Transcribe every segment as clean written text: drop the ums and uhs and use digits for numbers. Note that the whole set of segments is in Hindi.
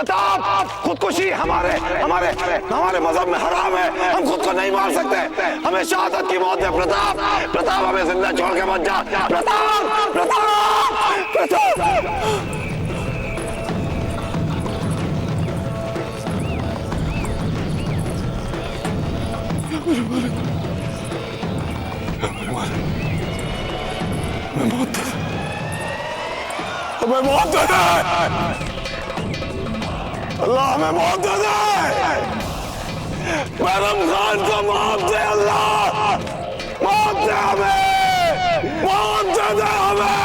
प्रताप, खुदकुशी हमारे हमारे हमारे मजहब में हराम है। हम खुद को नहीं मार सकते। हमें शहादत की मौत दे प्रताप। प्रताप हमें जिंदा छोड़ के मत जा। प्रताप, प्रताप, प्रताप। हमें मौत दे दे। अल्लाह हमें मौत दे दे। महरम खान को मौत दे अल्लाह। मौत दे हमें। मौत दे दे हमें।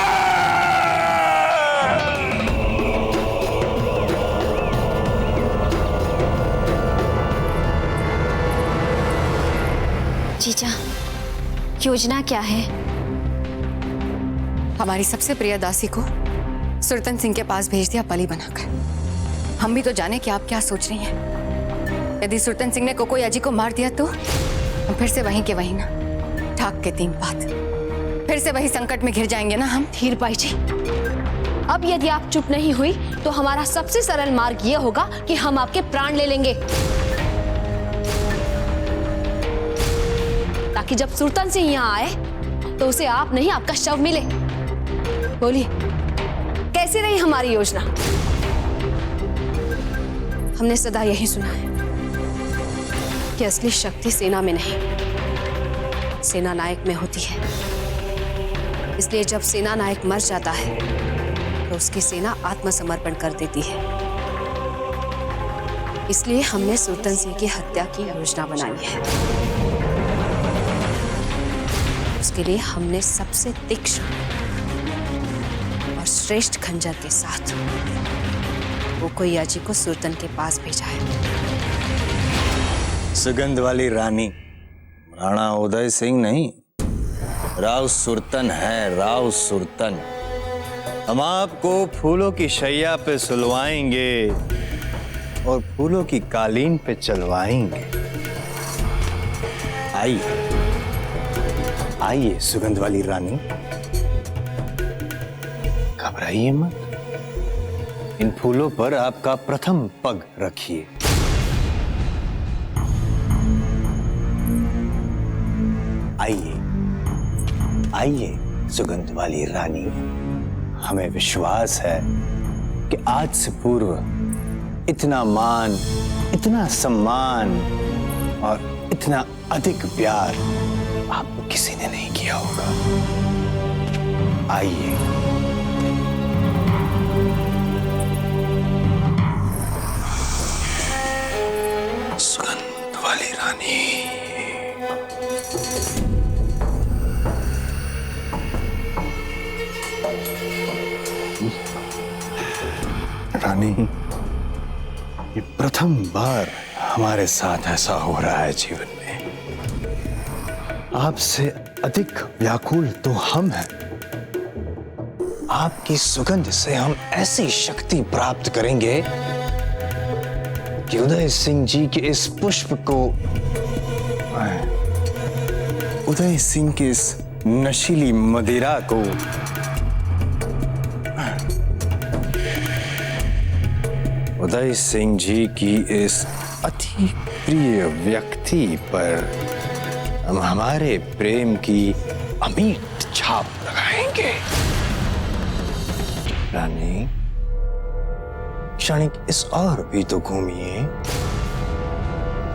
जीजा, योजना क्या है? हमारी सबसे प्रिय दासी को सुरतन सिंह के पास भेज दिया बलि बनाकर। हम भी तो जाने कि आप क्या सोच रही हैं। यदि सुरतन सिंह ने कोकोयाजी को मार दिया तो हम फिर से वहीं के वहीं ना, ठाक के 3 बात, फिर से वही संकट में घिर जाएंगे ना हम। धीर बाई जी, अब यदि आप चुप नहीं हुई तो हमारा सबसे सरल मार्ग यह होगा कि हम आपके प्राण ले लेंगे, ताकि जब सुरतन सिंह यहाँ आए तो उसे आप नहीं आपका शव मिले। बोलिए, कैसी रही हमारी योजना? हमने सदा यही सुना है कि असली शक्ति सेना में नहीं, सेना नायक में होती है। इसलिए जब सेना नायक मर जाता है तो उसकी सेना आत्मसमर्पण कर देती है। इसलिए हमने सुरतन सिंह की हत्या की योजना बनाई है। उसके लिए हमने सबसे तीक्ष्ण और श्रेष्ठ खंजर के साथ कोकोयाजी को सुरतन के पास भेजा है। सुगंध वाली रानी राणा उदय सिंह नहीं, राव सुरतन है, राव सुरतन। हम आपको फूलों की शैया पे सुलवाएंगे और फूलों की कालीन पे चलवाएंगे। आइए आइए सुगंध वाली रानी, घबराइए मत। इन फूलों पर आपका प्रथम पग रखिए। आइए आइए सुगंध वाली रानी, हमें विश्वास है कि आज से पूर्व इतना मान, इतना सम्मान और इतना अधिक प्यार आपको किसी ने नहीं किया होगा। आइए। सुगंध वाली रानी, रानी, ये प्रथम बार हमारे साथ ऐसा हो रहा है जीवन में। आपसे अधिक व्याकुल तो हम हैं। आपकी सुगंध से हम ऐसी शक्ति प्राप्त करेंगे कि उदय सिंह जी के इस पुष्प को, उदय सिंह की इस नशीली मदिरा को उदय सिंह जी की इस अति प्रिय व्यक्ति पर हम हमारे प्रेम की अमिट छाप लगाएंगे। रानी, क्षणिक इस और भी तो घूमिए,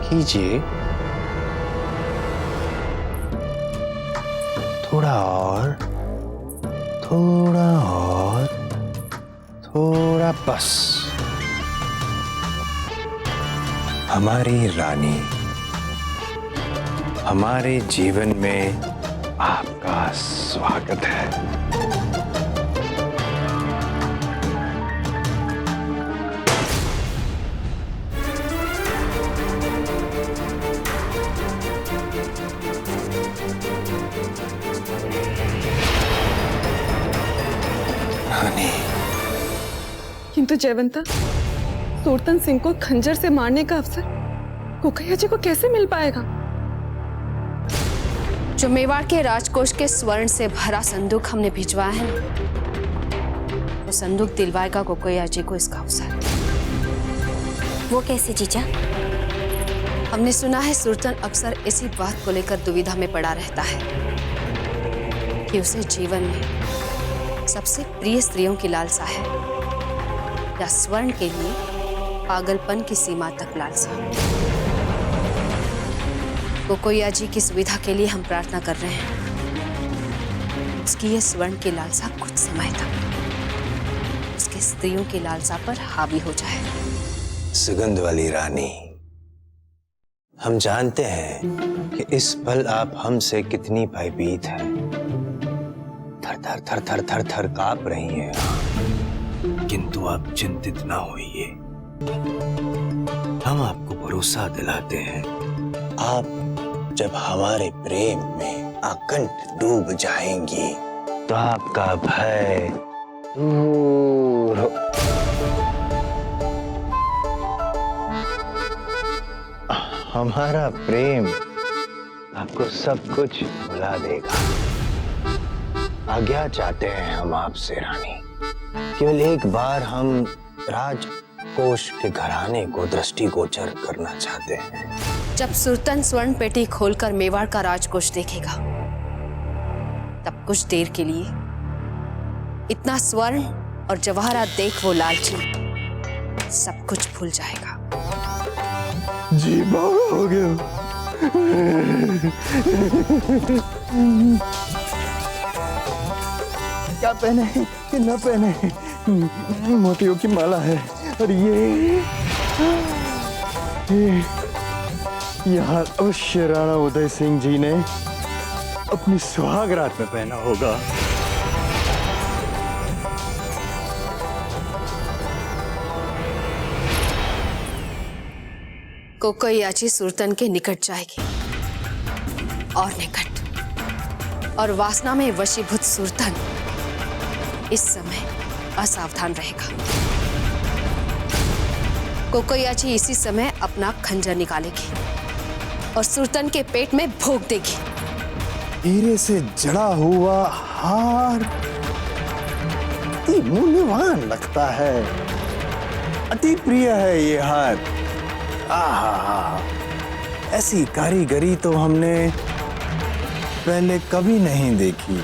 कीजिए। थोड़ा और, थोड़ा और, थोड़ा बस। हमारी रानी, हमारे जीवन में आपका स्वागत है। रानी, किंतु जयवंता, सुरतन सिंह को खंजर से मारने का अवसर कोकोयाजी को कैसे मिल पाएगा? जो मेवाड़ के राजकोष के स्वर्ण से भरा संदूक हमने भिजवाया है, वो संदूक दिलवाएगा कोकोयाजी को इसका अवसर। वो कैसे जीजा? हमने सुना है सुल्तान अक्सर इसी बात को लेकर दुविधा में पड़ा रहता है कि उसे जीवन में सबसे प्रिय स्त्रियों की लालसा है या स्वर्ण के लिए पागलपन की सीमा तक लालसा। कोकोया जी की सुविधा के लिए हम प्रार्थना कर रहे हैं उसकी ये स्वर्ण की लालसा कुछ समय तक उसके स्त्रियों की लालसा पर हावी हो जाए। सुगंध वाली रानी, हम जानते हैं कि इस पल आप हमसे कितनी भयभीत हैं। थर थर थर थर थर थर कांप रही हैं, किंतु आप चिंतित ना होइए। हम आपको भरोसा दिलाते हैं, आप जब हमारे प्रेम में अकंठ डूब जाएंगी तो आपका भय दूर हो। हमारा प्रेम आपको सब कुछ भुला देगा। आज्ञा चाहते हैं हम आपसे रानी, केवल एक बार हम राजकोष के घराने को दृष्टिगोचर करना चाहते हैं। जब सुल्तान स्वर्ण पेटी खोलकर मेवाड़ का राजकोष देखेगा तब कुछ देर के लिए इतना स्वर्ण और जवाहरात देख वो लालची सब कुछ भूल जाएगा। जी बाबा हो गया। क्या पहने कि न पहने, मोतियों की माला है और यहाँ अवश्य राणा उदय सिंह जी ने अपनी सुहाग रात में पहना होगा। कोकोयाची सुल्तान के निकट जाएगी और निकट, और वासना में वशीभूत सुल्तान इस समय असावधान रहेगा। कोकोयाची इसी समय अपना खंजर निकालेगी और सुल्तान के पेट में भोंक देगी। हीरे से जड़ा हुआ हार अति मूल्यवान लगता है, अति प्रिय है ये हार। आहा, ऐसी कारीगरी तो हमने पहले कभी नहीं देखी।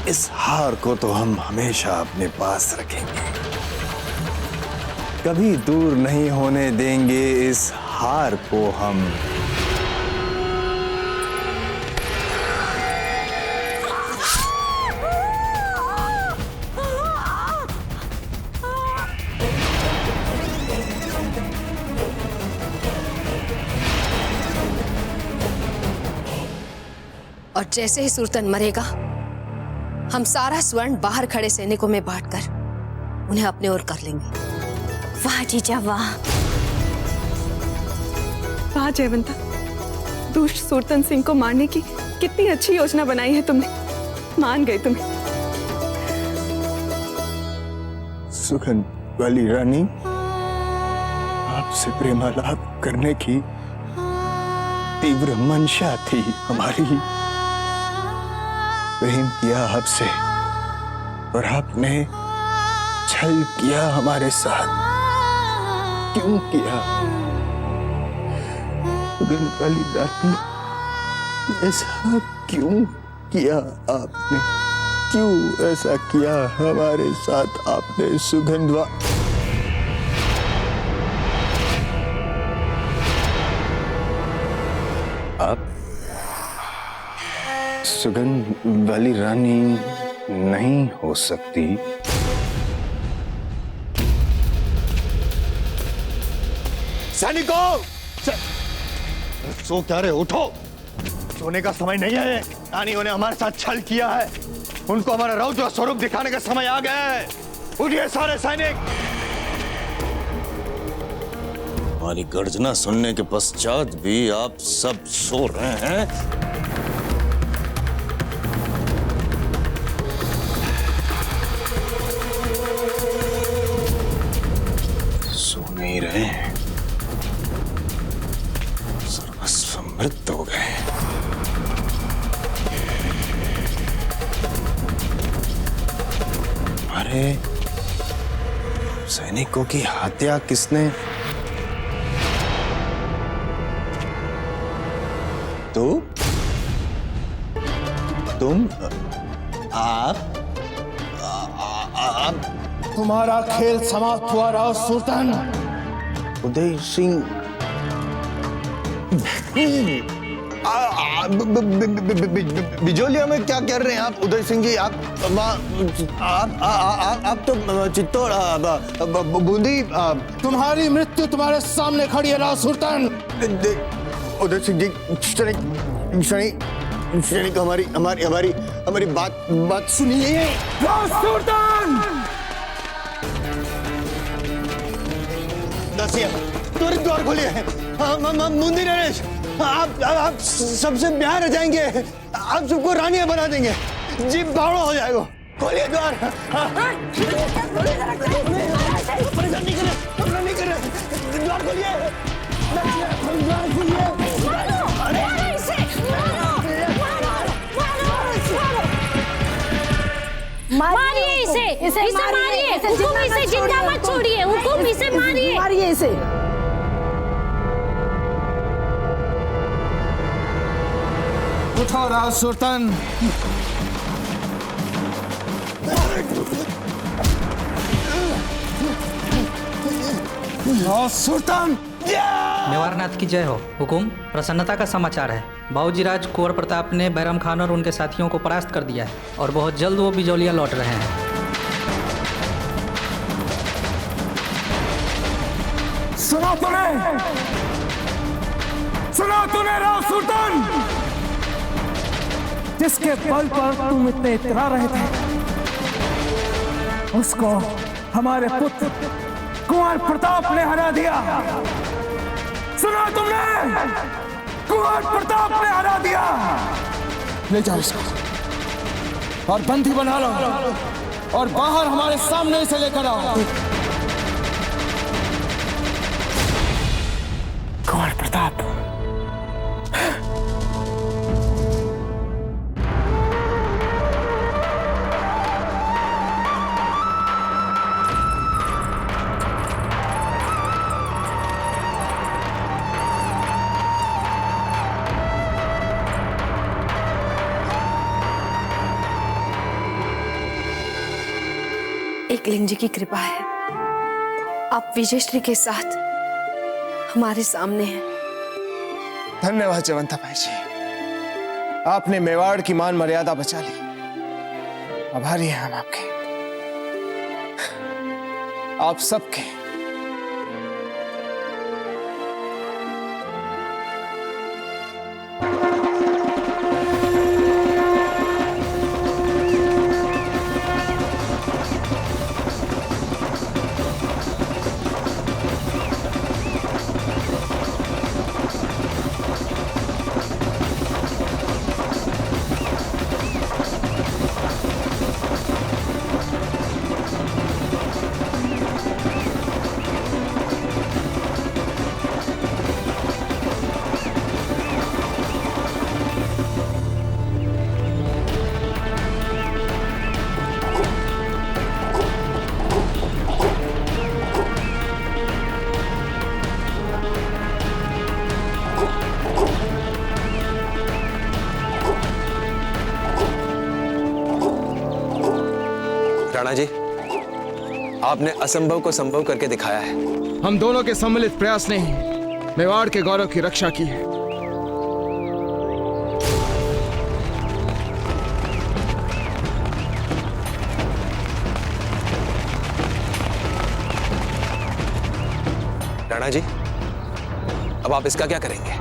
इस हार को तो हम हमेशा अपने पास रखेंगे, कभी दूर नहीं होने देंगे इस हार को हम। और जैसे ही सुल्तान मरेगा हम सारा स्वर्ण बाहर खड़े सैनिकों में बांटकर उन्हें अपने ओर कर लेंगे। वाह जीजा वाह। वाह जयवंता, दुष्ट सुल्तान सिंह को मारने की कितनी अच्छी योजना बनाई है तुमने। मान गई तुम्हें। सुगंध वाली रानी, आपसे प्रेमालाप करने की तीव्र मंशा थी हमारी। प्रेम किया आपसे और आपने छल किया हमारे साथ। क्यों किया सुगंध वाली रानी, ऐसा क्यों किया आपने? क्यों ऐसा किया हमारे साथ आपने सुगंधवा? आप सुगंध वाली रानी नहीं हो सकती। सैनिकों, सो क्या रहे, उठो। सोने का समय नहीं है। रानियों ने हमारे साथ छल किया है, उनको हमारा रौद्र स्वरूप दिखाने का समय आ गया है। उठिए सारे सैनिक। हमारी गर्जना सुनने के पश्चात भी आप सब सो रहे हैं। सो नहीं रहे हैं, सर्वस्व मृत हो गए। हमारे सैनिकों की हत्या किसने तुम आप तुम्हारा खेल समाप्त हुआ राव सुल्तान। उदय सिंह बिजोलिया में क्या कर रहे हैं आप उदय सिंह जी? आप तो चित्तौड़ बूंदी। तुम्हारी मृत्यु तुम्हारे सामने खड़ी है राव सुल्तान। उदय सिंह जी क्षणिक हमारी बात सुनिए। राव सुल्तान दासिया त्वरित द्वार खोलिए। मुंदी नरेश, आप सबसे ब्याह रह जाएंगे। आप सबको रानियां बना देंगे। जीप भाड़ो हो जाएगा। खोलिए द्वार। परेशान नहीं कर रहे द्वार खोलिए। द्वार खोलिए। मारिए इसे मारिए। हुकुम इसे जिंदा मत छोड़िए। हुकुम इसे मारिए इसे। उठो राव सुल्तान। राव सुल्तान। मेवारनाथ की जय हो। हुकुम, प्रसन्नता का समाचार है। बाबूजीराज कुंवर प्रताप ने बैरम खान और उनके साथियों को परास्त कर दिया है और बहुत जल्द वो बिजौलिया लौट रहे हैं। सुना तूने राव सुल्तान? जिसके बल पर तुम इतने इतरा रहे थे, उसको हमारे पुत्र कुंवर प्रताप ने हरा दिया। सुना तुमने? कुंवर प्रताप ने हरा दिया। ले जाओ इसको और बंदी बना लो और बाहर हमारे सामने से लेकर आओ। कुंवर प्रताप, एकलिंग जी की कृपा है, आप विजयश्री के साथ हमारे सामने हैं। धन्यवाद जयवंता भाई जी, आपने मेवाड़ की मान मर्यादा बचा ली। आभारी हैं हम आपके, आप सबके। राणा जी, आपने असंभव को संभव करके दिखाया है। हम दोनों के सम्मिलित प्रयास ने ही मेवाड़ के गौरव की रक्षा की है। राणा जी, अब आप इसका क्या करेंगे?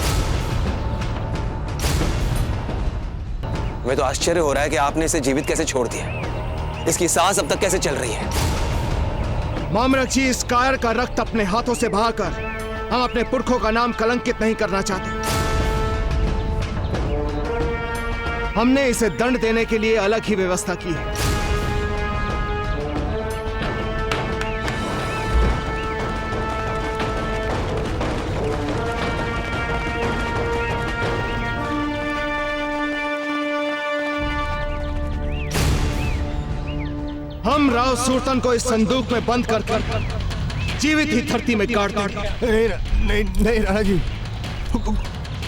हमें तो आश्चर्य हो रहा है कि आपने इसे जीवित कैसे छोड़ दिया। इसकी सांस अब तक कैसे चल रही है? मामरक जी, इस कायर का रक्त अपने हाथों से बहाकर हम अपने पुरखों का नाम कलंकित नहीं करना चाहते। हमने इसे दंड देने के लिए अलग ही व्यवस्था की है। हम राव सुल्तान को इस संदूक में बंद कर जीवित ही धरती में गाड़ देंगे। नहीं राणा जी,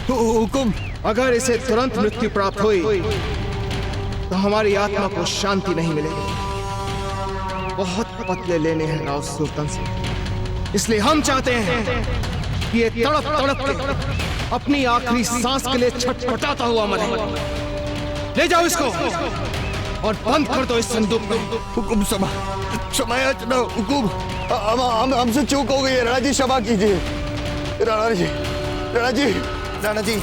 हुकुम, अगर इसे तुरंत मृत्यु प्राप्त हुई तो हमारी आत्मा को शांति नहीं मिलेगी। बहुत बदले लेने हैं राव सुल्तान से, इसलिए हम चाहते हैं कि ये तड़प तड़प के अपनी आखिरी सांस के लिए छटपटाता हुआ मरे। ले जाओ इसको और बंद कर दो इस संदूक में। हुकुम क्षमा हुकुम, हमसे चूक हो गई है। राणा जी क्षमा कीजिए। राणा जी, राणा जी, राणा जी,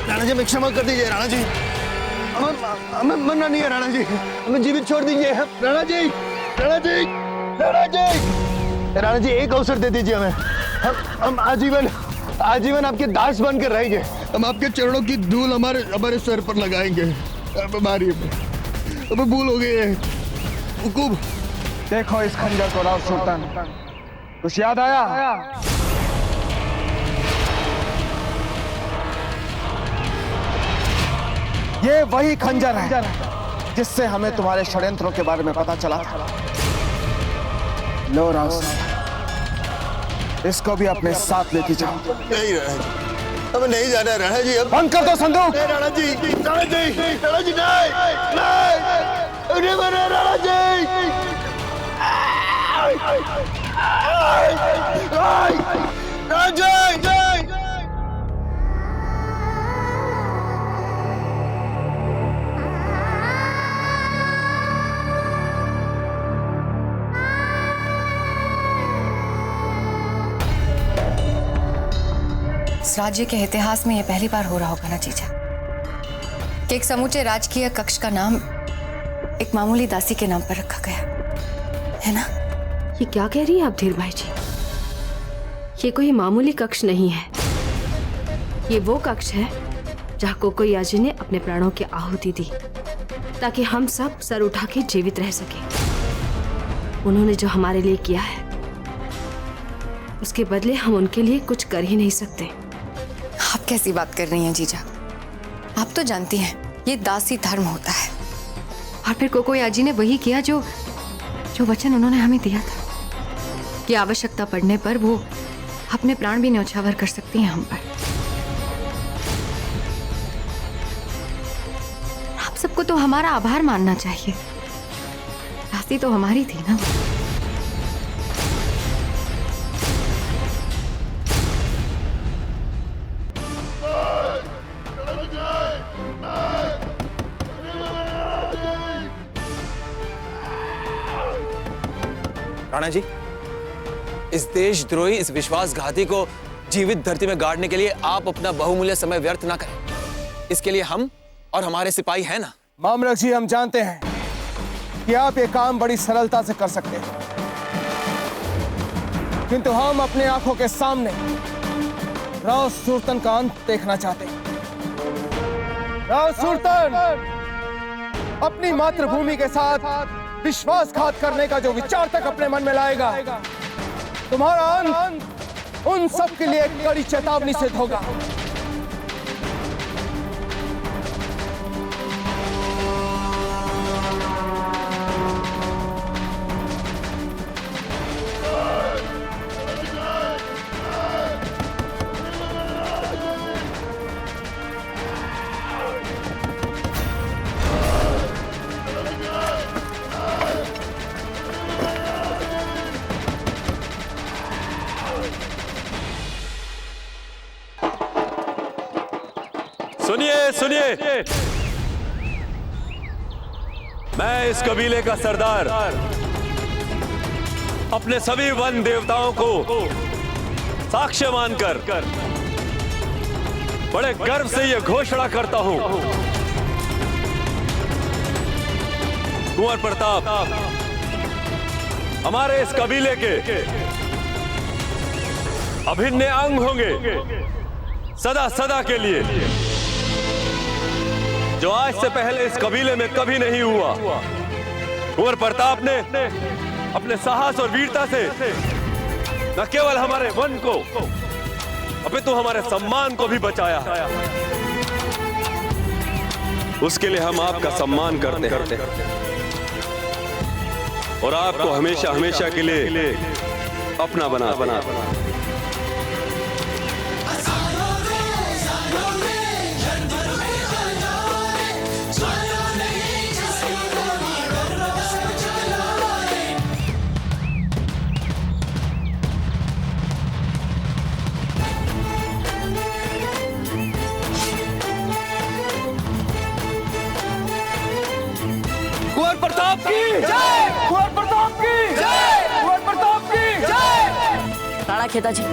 राणा जी हमें क्षमा कर दीजिए। राणा जी, हमें मरना नहीं है। राणा जी हमें जीवित छोड़ दीजिए। राणा जी, राणा जी, राणा जी, राणा जी एक अवसर दे दीजिए हमें। हम आजीवन आपके दास बनकर रहेंगे। हम आपके चरणों की धूल हमारे सर पर लगाएंगे। हमें भूल हो गई है। हुकुम, देखो इस खंजर को राव सुल्तान, कुछ याद आया? ये वही खंजर है जिससे हमें तुम्हारे षड्यंत्रों के बारे में पता चला। लो राव साहब, इसको भी अपने साथ लेके जाओ। नहीं राणा जी, हमें नहीं जाना है। राणा जी बंद कर दो संदूक। राणा जी, राणा जी, राणा जी, नहीं, नहीं मरे। राणा जी, राणा जी, इस राज्य के इतिहास में यह पहली बार हो रहा होगा ना जीजा कि एक समूचे राजकीय कक्ष का नाम एक मामूली दासी के नाम पर रखा गया है ना। ये क्या कह रही है आप धीर भाई जी? ये कोई मामूली कक्ष नहीं है। ये वो कक्ष है जहाँ कोकोयाजी ने अपने प्राणों की आहुति दी ताकि हम सब सर उठा के जीवित रह सके। उन्होंने जो हमारे लिए किया है उसके बदले हम उनके लिए कुछ कर ही नहीं सकते। आप कैसी बात कर रही हैं जीजा? आप तो जानती हैं ये दासी धर्म होता है। और फिर कोकोयाजी ने वही किया जो वचन उन्होंने हमें दिया था कि आवश्यकता पड़ने पर वो अपने प्राण भी न्यौछावर कर सकती हैं हम पर। आप सबको तो हमारा आभार मानना चाहिए। दासी तो हमारी थी ना। राणा जी, इस देशद्रोही, इस विश्वासघाती को जीवित धरती में गाड़ने के लिए आप अपना बहुमूल्य समय व्यर्थ ना करें। इसके लिए हम और हमारे सिपाही हैं ना। मामलक जी, हम जानते हैं कि आप ये काम बड़ी सरलता से कर सकते हैं, किंतु हम अपने आंखों के सामने राव सुल्तान का अंत देखना चाहते हैं। राव सुल्तान अपनी मातृभूमि के साथ विश्वासघात करने का जो विचार तक अपने मन में लाएगा, तुम्हारा अंत उन सब के लिए एक कड़ी चेतावनी सिद्ध होगा। सुनिए सुनिए, मैं इस कबीले का सरदार अपने सभी वन देवताओं को साक्ष्य मानकर बड़े गर्व से यह घोषणा करता हूं, कुंवर प्रताप हमारे इस कबीले के अभिन्न अंग होंगे सदा सदा के लिए, जो आज से पहले इस कबीले में कभी नहीं हुआ। कुंवर प्रताप ने अपने साहस और वीरता से न केवल हमारे वन को अपितु हमारे सम्मान को भी बचाया है। उसके लिए हम आपका सम्मान करते हैं और आपको हमेशा हमेशा के लिए अपना बना प्रताप की जय, कुंवर प्रताप की जय, कुंवर प्रताप की जय। राणा खेता जी,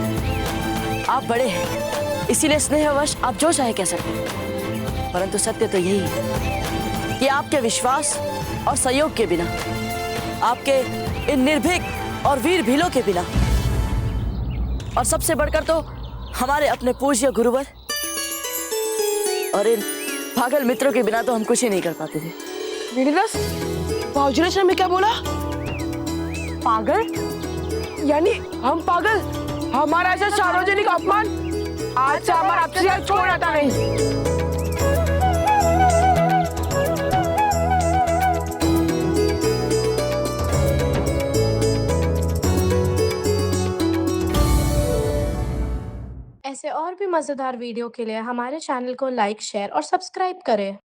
आप बड़े हैं, इसीलिए स्नेहवश आप जो चाहे कह सकते हैं, परंतु सत्य तो यही है कि आपके विश्वास और सहयोग के बिना, आपके इन निर्भीक और वीर भीलों के बिना, और सबसे बढ़कर तो हमारे अपने पूज्य गुरुवर और इन पागल मित्रों के बिना तो हम कुछ ही नहीं कर पाते थे। वीरदास, बाबूजी ने में क्या बोला? पागल? यानी हम पागल? हमारा ऐसा सार्वजनिक अपमान आज से हमारा आपसे छोड़ आता नहीं। ऐसे और भी मजेदार वीडियो के लिए हमारे चैनल को लाइक, शेयर और सब्सक्राइब करें।